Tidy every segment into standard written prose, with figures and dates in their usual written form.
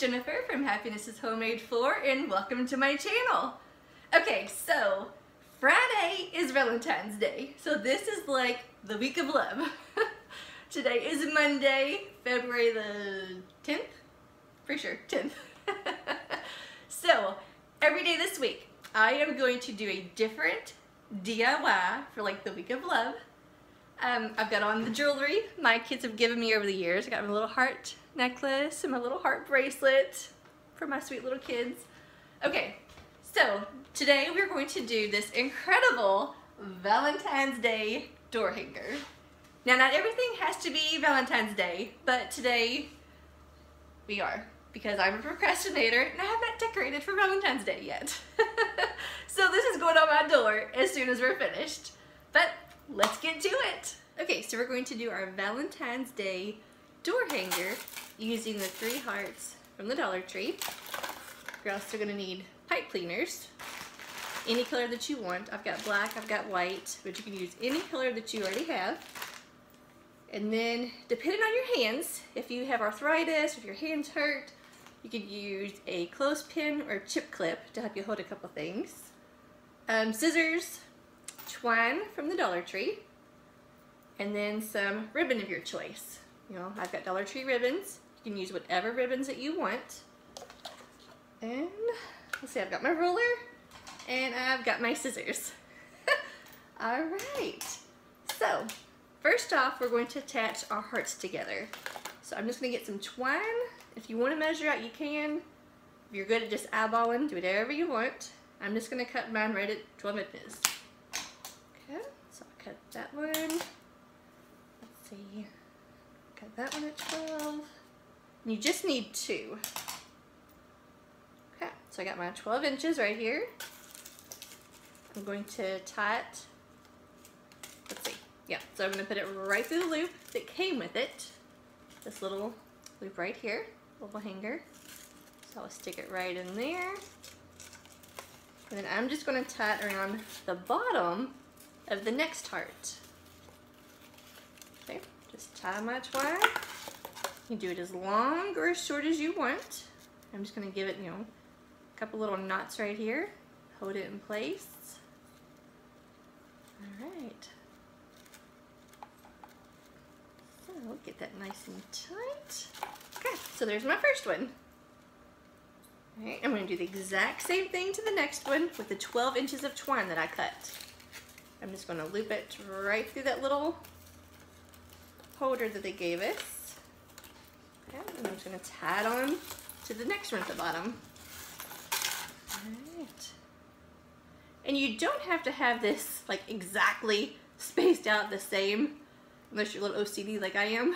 Jennifer from Happiness is Homemade 4 and welcome to my channel. Okay, so Friday is Valentine's Day, so this is like the week of love. Today is Monday, February the 10th? Pretty sure, 10th. So every day this week I am going to do a different DIY for like the week of love. I've got on the jewelry my kids have given me over the years. I got my little heart necklace and my little heart bracelet for my sweet little kids. Okay, so today we're going to do this incredible Valentine's Day door hanger. Now, not everything has to be Valentine's Day, but today we are, because I'm a procrastinator and I have not decorated for Valentine's Day yet. So this is going on my door as soon as we're finished. But let's get to it. Okay, so we're going to do our Valentine's Day door hanger using the 3 hearts from the Dollar Tree. You're also going to need pipe cleaners, any color that you want. I've got black, I've got white, but you can use any color that you already have. And then, depending on your hands, if you have arthritis, if your hands hurt, you could use a clothespin or chip clip to help you hold a couple things. Scissors, twine from the Dollar Tree, and then some ribbon of your choice. You know, I've got Dollar Tree ribbons. You can use whatever ribbons that you want. And let's see, I've got my ruler and I've got my scissors. All right. So first off, we're going to attach our hearts together. So I'm just going to get some twine. If you want to measure out, you can. If you're good at just eyeballing, do whatever you want. I'm just going to cut mine right at 12 inches. Okay, so I'll cut that one. Let's see. Cut that one at 12. And you just need 2. Okay, so I got my 12 inches right here. I'm going to tie it. Let's see. Yeah, so I'm going to put it right through the loop that came with it. This little loop right here, little hanger. So I'll stick it right in there. And then I'm just going to tie it around the bottom of the next heart. Okay, just tie my twine. You can do it as long or as short as you want. I'm just going to give it, a couple little knots right here. Hold it in place. All right. So get that nice and tight. Okay, so there's my first one. All right, I'm going to do the exact same thing to the next one with the 12 inches of twine that I cut. I'm just going to loop it right through that little holder that they gave us. Okay, and I'm just going to tie it on to the next one at the bottom. All right. And you don't have to have this like exactly spaced out the same, unless you're a little OCD like I am.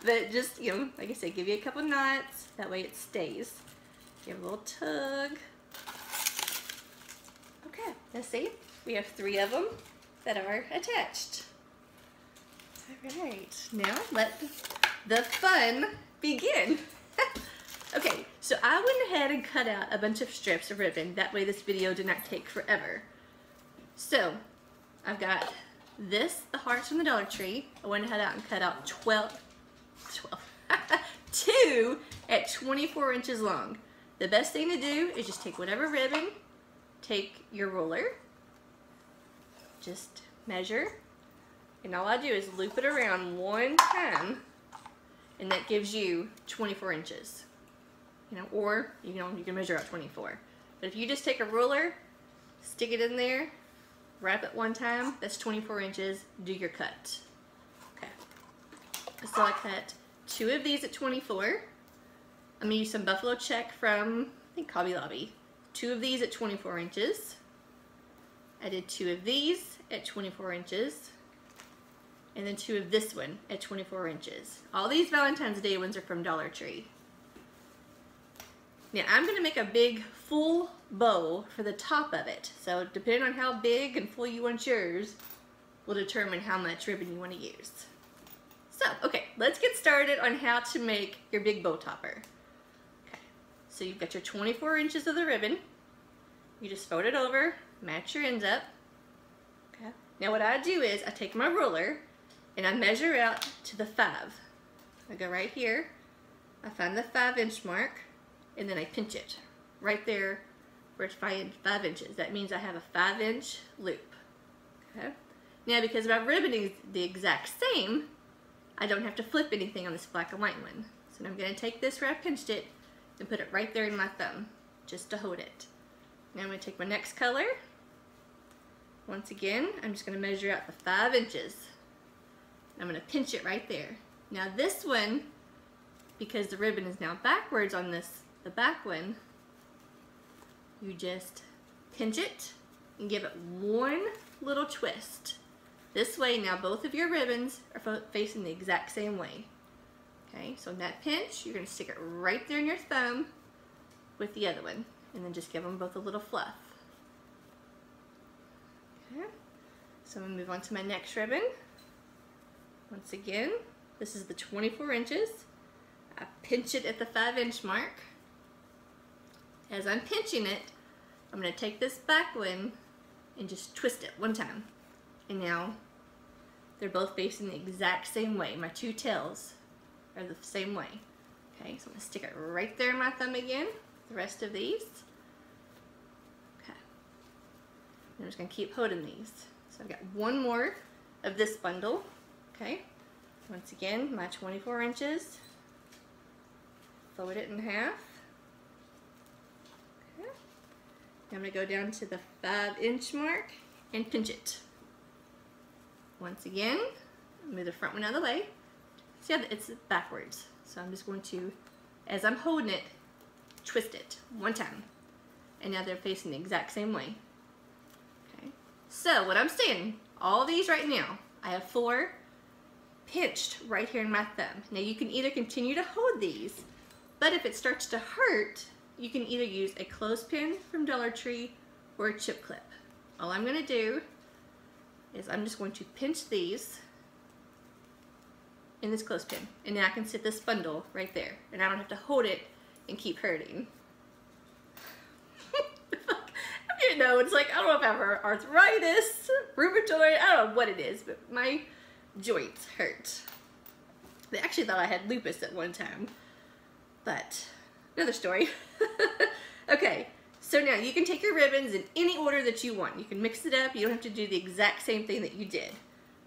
But just, like I said, give you a couple knots, that way it stays. Give a little tug. Okay, let's see. We have 3 of them that are attached. All right, now let the fun begin. Okay, so I went ahead and cut out a bunch of strips of ribbon. That way this video did not take forever. So, I've got the hearts from the Dollar Tree. I went ahead and cut out 2 at 24 inches long. The best thing to do is just take whatever ribbon, take your ruler, just measure, and all I do is loop it around one time, and that gives you 24 inches. Or you can measure out 24. But if you just take a ruler, stick it in there, wrap it one time, that's 24 inches, do your cut. Okay, so I cut 2 of these at 24. I'm going to use some buffalo check from, I think, Hobby Lobby. 2 of these at 24 inches. I did 2 of these at 24 inches. And then 2 of this one at 24 inches. All these Valentine's Day ones are from Dollar Tree. Now I'm going to make a big full bow for the top of it. So depending on how big and full you want yours will determine how much ribbon you want to use. So, okay, let's get started on how to make your big bow topper. Okay, so you've got your 24 inches of the ribbon. You just fold it over, match your ends up. Okay. Now what I do is I take my ruler and I measure out to the 5. I go right here I find the 5-inch mark, and then I pinch it right there where it's 5 inches. That means I have a 5-inch loop. Okay. Now, because my ribbon is the exact same, I don't have to flip anything on this black and white one. So I'm going to take this where I pinched it and put it right there in my thumb, just to hold it. Now I'm going to take my next color. Once again, I'm just going to measure out the 5 inches. I'm going to pinch it right there. Now this one, because the ribbon is now backwards on this, the back one, you just pinch it and give it one little twist. This way now both of your ribbons are facing the exact same way. Okay, so in that pinch, you're going to stick it right there in your thumb with the other one, and then just give them both a little fluff. Okay, so I'm going to move on to my next ribbon. Once again, this is the 24 inches. I pinch it at the 5-inch mark. As I'm pinching it, I'm going to take this back one and just twist it one time. And now they're both facing the exact same way. My two tails are the same way. Okay, so I'm going to stick it right there in my thumb again, the rest of these. Okay, I'm just going to keep holding these. So I've got one more of this bundle. Okay, once again, my 24 inches. Fold it in half. Okay. I'm going to go down to the 5-inch mark and pinch it. Once again, move the front one out of the way. See how it's backwards. So I'm just going to, as I'm holding it, twist it one time. And now they're facing the exact same way. Okay. So what I'm saying, all these right now, I have 4 pinched right here in my thumb. Now you can either continue to hold these, but if it starts to hurt, you can either use a clothespin from Dollar Tree or a chip clip. All I'm going to do is I'm just going to pinch these in this clothespin, and now I can sit this bundle right there, and I don't have to hold it and keep hurting. You know, it's like, I don't know if I have arthritis, rheumatoid, I don't know what it is, but my joints hurt. They actually thought I had lupus at one time, but another story. Okay, so now you can take your ribbons in any order that you want. You can mix it up. You don't have to do the exact same thing that you did.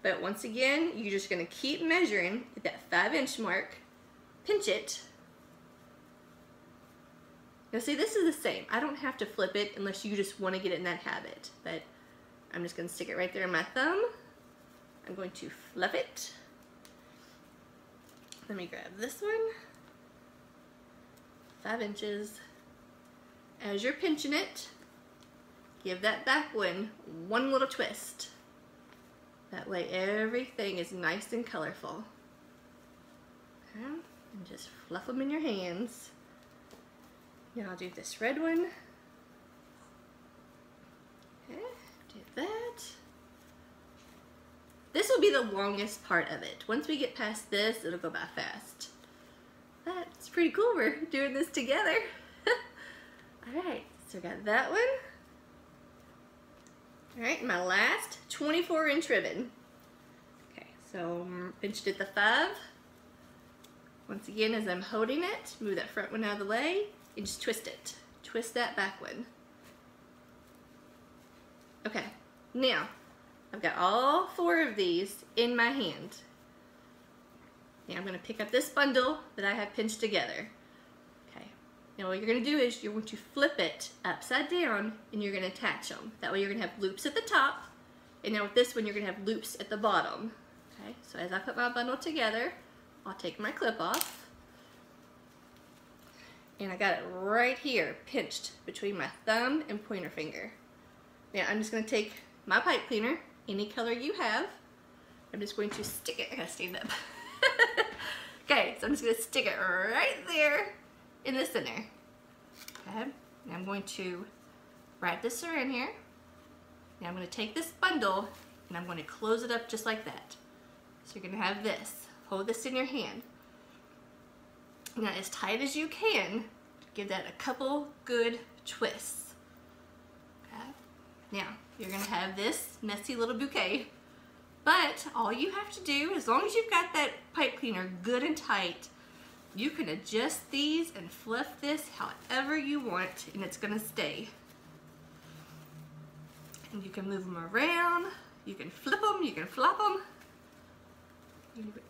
But once again, you're just going to keep measuring at that 5-inch mark, pinch it. Now see, this is the same. I don't have to flip it unless you just want to get in that habit. But I'm just going to stick it right there in my thumb. I'm going to fluff it. Let me grab this one. 5 inches. As you're pinching it, give that back one little twist. That way everything is nice and colorful. Okay, and just fluff them in your hands. Now I'll do this red one. Okay, do that. This will be the longest part of it. Once we get past this, it'll go by fast. But it's pretty cool we're doing this together. Alright, so I got that one. Alright, my last 24-inch ribbon. Okay, so pinched at the 5. Once again, as I'm holding it, move that front one out of the way and just twist it. Twist that back one. Okay, now I've got all 4 of these in my hand. Now I'm going to pick up this bundle that I have pinched together. Okay, now what you're going to do is you're going to flip it upside down and you're going to attach them. That way you're going to have loops at the top, and now with this one you're going to have loops at the bottom. Okay, so as I put my bundle together, I'll take my clip off. And I got it right here, pinched between my thumb and pointer finger. Now I'm just going to take my pipe cleaner, any color you have. I'm just going to stick it, I gotta stand up. Okay, so I'm just going to stick it right there in the center. Okay, now I'm going to wrap this around here. Now I'm going to take this bundle and I'm going to close it up just like that. So you're going to have this. Hold this in your hand. Now as tight as you can, give that a couple good twists. Okay, now you're going to have this messy little bouquet. But all you have to do, as long as you've got that pipe cleaner good and tight, You can adjust these and fluff this however you want, and it's gonna stay. And you can move them around, you can flip them, you can flop them.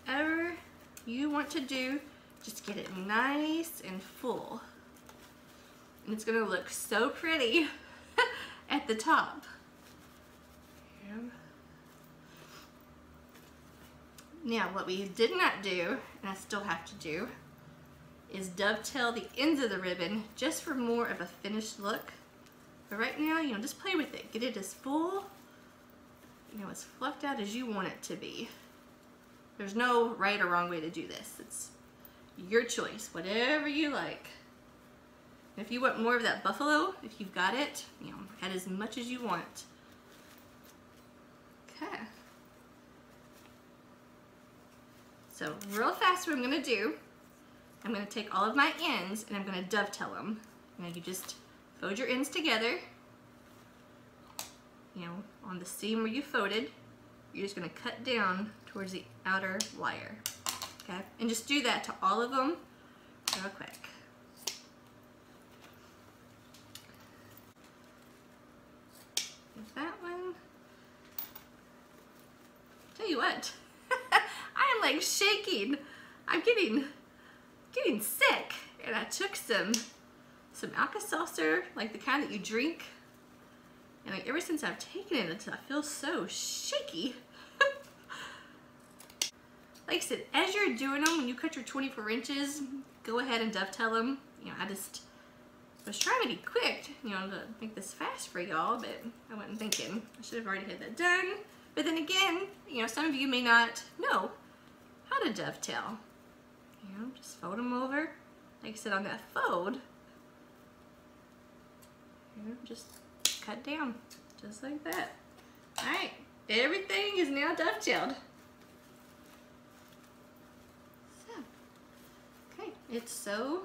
Whatever you want to do, just get it nice and full. And it's gonna look so pretty at the top. Now, what we did not do, and I still have to do, is dovetail the ends of the ribbon just for more of a finished look. But right now, you know, just play with it. Get it as full, you know, as fluffed out as you want it to be. There's no right or wrong way to do this. It's your choice, whatever you like. And if you want more of that buffalo, if you've got it, you know, add as much as you want. Okay. So real fast what I'm gonna do, I'm gonna take all of my ends and I'm gonna dovetail them. You know, you just fold your ends together, you know, on the seam where you folded. You're just gonna cut down towards the outer wire, okay? And just do that to all of them real quick. There's that one. Tell you what, I am like shaking. I'm getting sick. And I took some Alka-Seltzer, like the kind that you drink. And like ever since I've taken it, I feel so shaky. Like I said, as you're doing them, when you cut your 24 inches, go ahead and dovetail them. You know, I was trying to be quick, you know, to make this fast for y'all, but I wasn't thinking. I should have already had that done. But then again, you know, some of you may not know how to dovetail. You know, just fold them over. Like I said, on that fold, you know, just cut down, just like that. All right, everything is now dovetailed. So, okay, it's so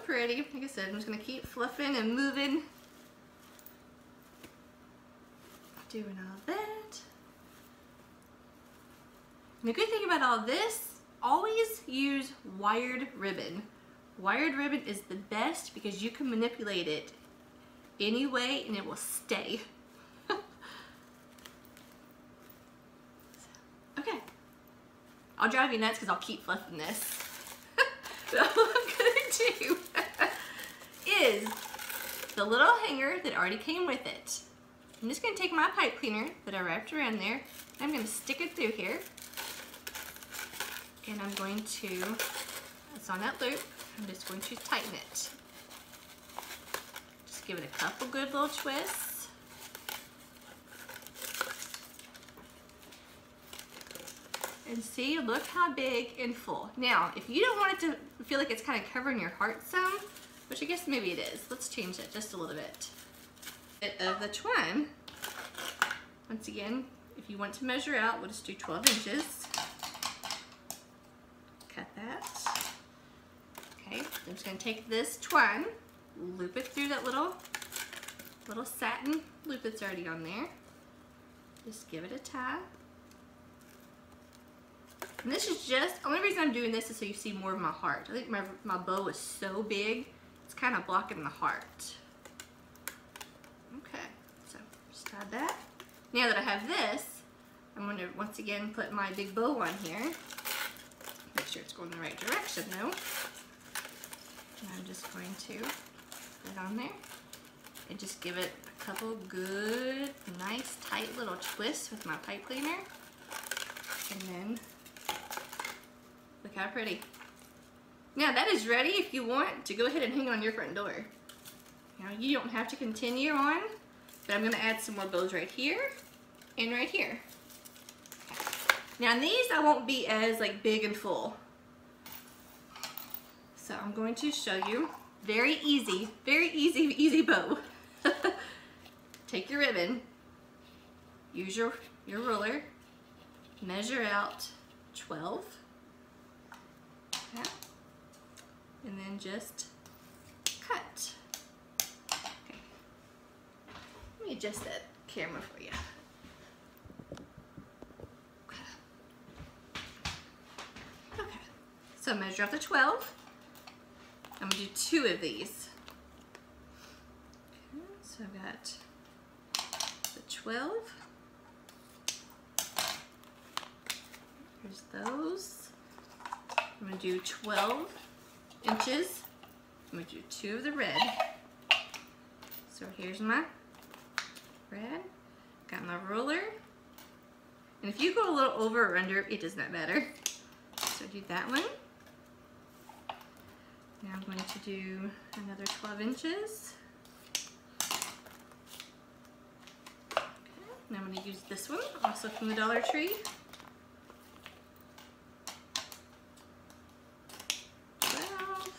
pretty. Like I said, I'm just gonna keep fluffing and moving, doing all that. And the good thing about all this, always use wired ribbon. Wired ribbon is the best because you can manipulate it any way and it will stay. Okay, I'll drive you nuts because I'll keep fluffing this. So what I'm gonna do is the little hanger that already came with it. I'm just gonna take my pipe cleaner that I wrapped around there. I'm gonna stick it through here. And I'm going to, it's on that loop, I'm just going to tighten it. Just give it a couple good little twists. And see, look how big and full. Now, if you don't want it to feel like it's kind of covering your heart some, which I guess maybe it is, let's change that just a little bit. Bit of the twine. Once again, if you want to measure out, we'll just do 12 inches. Cut that. Okay, I'm just gonna take this twine, loop it through that little satin loop that's already on there. Just give it a tie. And this is just, the only reason I'm doing this is so you see more of my heart. I think my bow is so big, it's kind of blocking the heart. Okay, so just add that. Now that I have this, I'm going to once again put my big bow on here. Make sure it's going the right direction though. And I'm just going to put it on there and just give it a couple good, nice, tight little twists with my pipe cleaner. And then, look how pretty. Now that is ready if you want to go ahead and hang it on your front door. Now you don't have to continue on, but I'm going to add some more bows right here and right here. Now these I won't be as like big and full. So I'm going to show you, very easy bow. Take your ribbon, use your ruler, measure out 12, okay, and then just cut. Okay. Let me adjust that camera for you. So So measure out the 12. I'm gonna do 2 of these. Okay, so I've got the 12. Here's those. I'm gonna do 12 inches. I'm gonna do 2 of the red. So here's my red. Got my ruler. And if you go a little over or under, it does not matter. So do that one. Now I'm going to do another 12 inches. Okay. Now I'm going to use this one, also from the Dollar Tree. 12.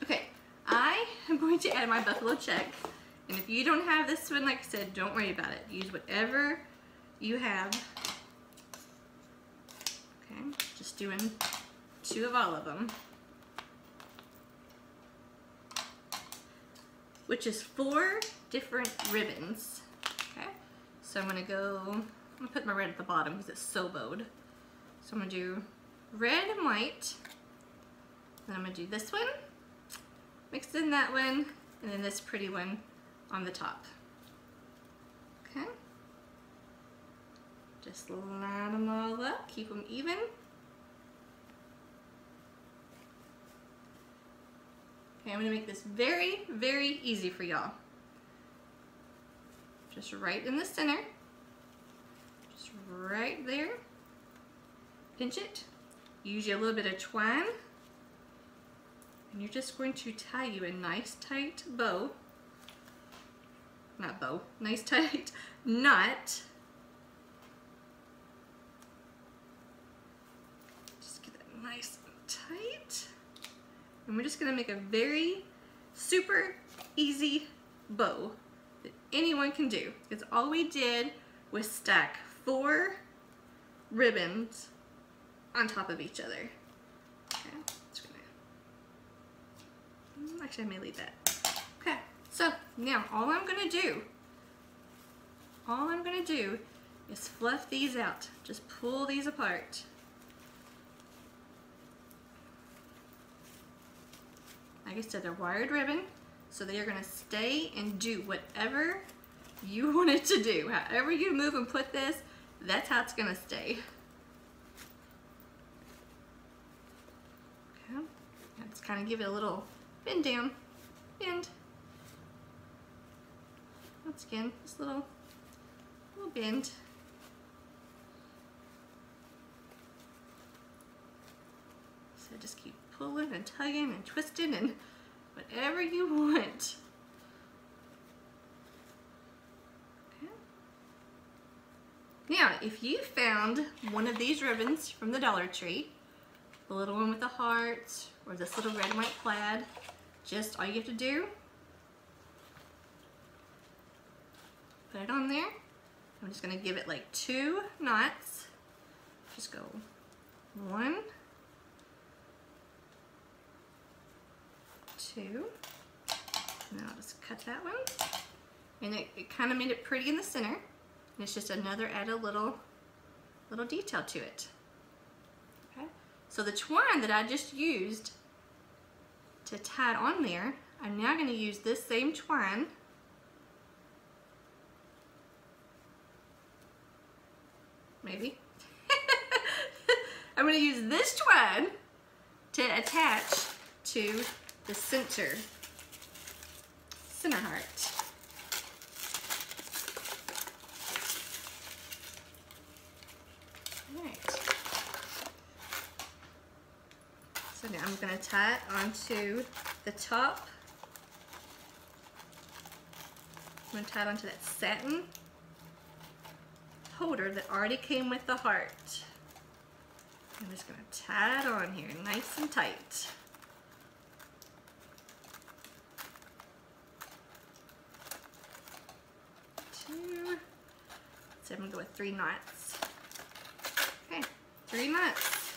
Okay, I am going to add my buffalo check. And if you don't have this one, like I said, don't worry about it. Use whatever you have. Okay, just doing 2 of all of them. Which is 4 different ribbons. Okay, so I'm gonna put my red at the bottom because it's so bowed. So I'm gonna do red and white. Then I'm gonna do this one, mix in that one, and then this pretty one on the top. Okay. Just line them all up, keep them even. Okay, I'm gonna make this very, very easy for y'all. Just right in the center. Just right there. Pinch it. Use a little bit of twine. And you're just going to tie you a nice tight bow. Not bow, nice tight knot. Just get that nice and tight. And we're just gonna make a very super easy bow that anyone can do. Because all we did was stack 4 ribbons on top of each other. Okay, just gonna, actually I may leave that. Okay, so now all I'm gonna do is fluff these out. Just pull these apart. Like I said, they're wired ribbon, so they are gonna stay and do whatever you want it to do. However you move and put this, that's how it's gonna stay. Okay, let's kind of give it a little bend down, bend. Once again, this little bend. So just keep pulling and tugging and twisting and whatever you want. Okay. Now, if you found one of these ribbons from the Dollar Tree, the little one with the hearts, or this little red and white plaid, just all you have to do, put it on there. I'm just gonna give it like 2 knots. Just go 1, 2. Now I'll just cut that one. And it kind of made it pretty in the center. And it's just another add a little detail to it. Okay. So the twine that I just used to tie it on there, I'm now going to use this same twine maybe. I'm going to use this twine to attach to the center heart. All right. So now I'm going to tie it onto the top. I'm going to tie it onto that satin holder that already came with the heart. I'm just going to tie it on here nice and tight. So I'm going to go with 3 knots. Okay, 3 knots.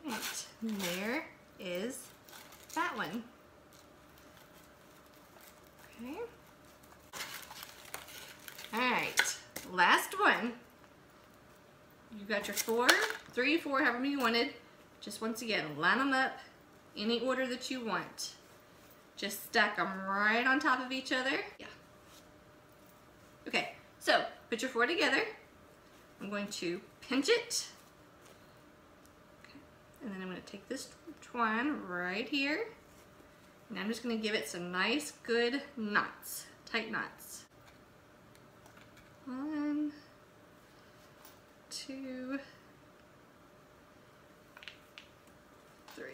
Alright, and there is that one. you've got your 3, 4, however many you wanted. Just once again, line them up any order that you want. Just stack them right on top of each other. Yeah. Okay, so put your 4 together. I'm going to pinch it. Okay. And then I'm going to take this twine right here. And I'm just going to give it some nice, good knots, tight knots. 1, 2, 3.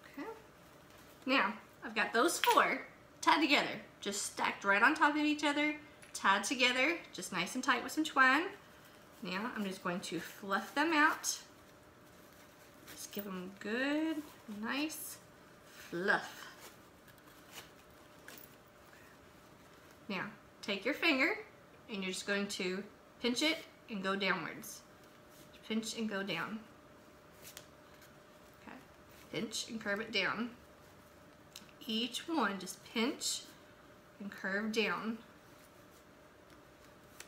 Okay. Now, I've got those 4 tied together, just stacked right on top of each other, tied together, just nice and tight with some twine. Now, I'm just going to fluff them out. Just give them good, nice fluff. Now, take your finger and you're just going to pinch it and go downwards. Pinch and go down. Okay. Pinch and curve it down. Each one, just pinch and curve down.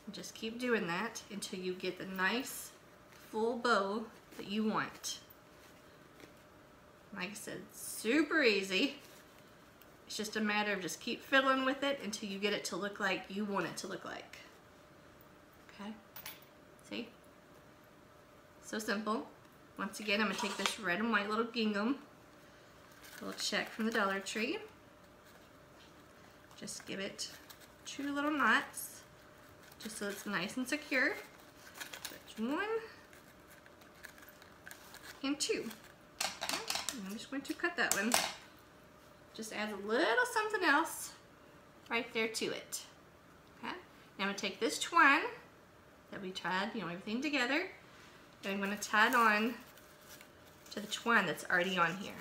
And just keep doing that until you get the nice full bow that you want. Like I said, super easy. It's just a matter of just keep fiddling with it until you get it to look like you want it to look like. Okay, see? So simple. Once again, I'm gonna take this red and white little gingham, a little check from the Dollar Tree. Just give it 2 little knots, just so it's nice and secure. That's 1 and 2. And I'm just going to cut that one. Just adds a little something else right there to it. Okay. Now I'm going to take this twine that we tied, everything together, and I'm going to tie it on to the twine that's already on here.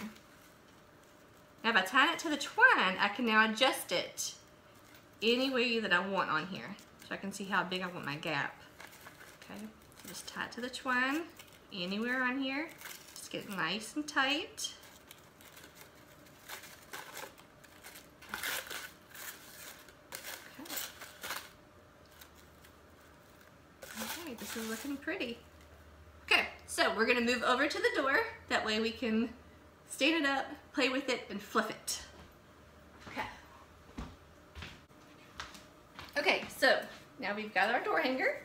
Now if I tie it to the twine, I can now adjust it any way that I want on here. So I can see how big I want my gap. Okay. So just tie it to the twine anywhere on here. Just get it nice and tight. Okay, this is looking pretty. Okay, so we're gonna move over to the door. That way we can stand it up, play with it, and fluff it. Okay. Okay, so now we've got our door hanger.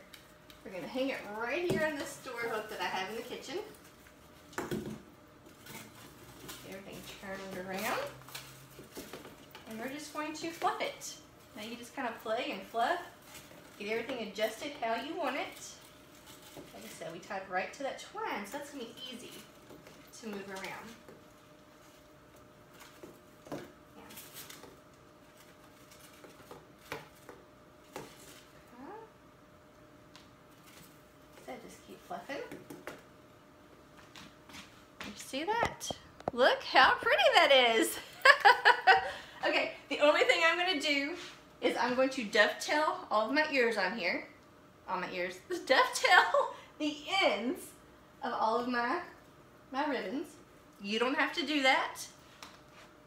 We're gonna hang it right here on this door hook that I have in the kitchen. Get everything turned around. And we're just going to fluff it. Now you just kind of play and fluff. Get everything adjusted how you want it. Like I said, we tied right to that twine, so that's going to be easy to move around. Yeah. So just keep fluffing. You see that? Look how pretty that is. Okay, the only thing I'm going to do is I'm going to dovetail all of my ears on here. All my ears. Dovetail the ends of all of my ribbons. You don't have to do that.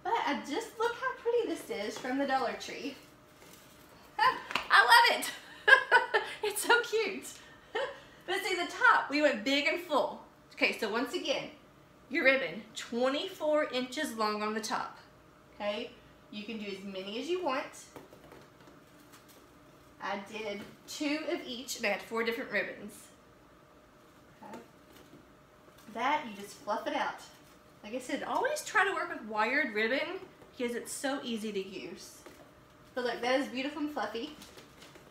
But I just look how pretty this is from the Dollar Tree. I love it. It's so cute. But see, the top, we went big and full. Okay, so once again, your ribbon, 24 inches long on the top. Okay, you can do as many as you want. I did 2 of each, and I had 4 different ribbons. Okay. That, you just fluff it out. Like I said, always try to work with wired ribbon because it's so easy to use. But look, that is beautiful and fluffy.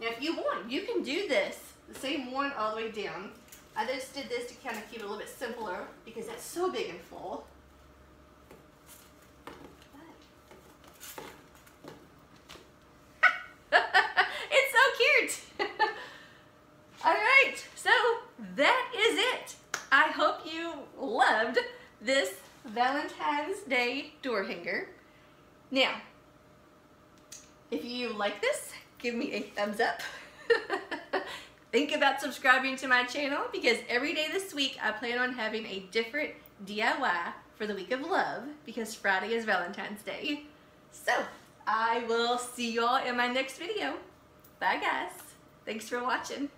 Now if you want, you can do this, the same one all the way down. I just did this to kind of keep it a little bit simpler because that's so big and full. It's so cute. All right, so that is it. I hope you loved this Valentine's Day door hanger. Now, if you like this, give me a thumbs up. Think about subscribing to my channel because every day this week I plan on having a different DIY for the week of love because Friday is Valentine's Day. So, I will see you all in my next video. Bye guys. Thanks for watching.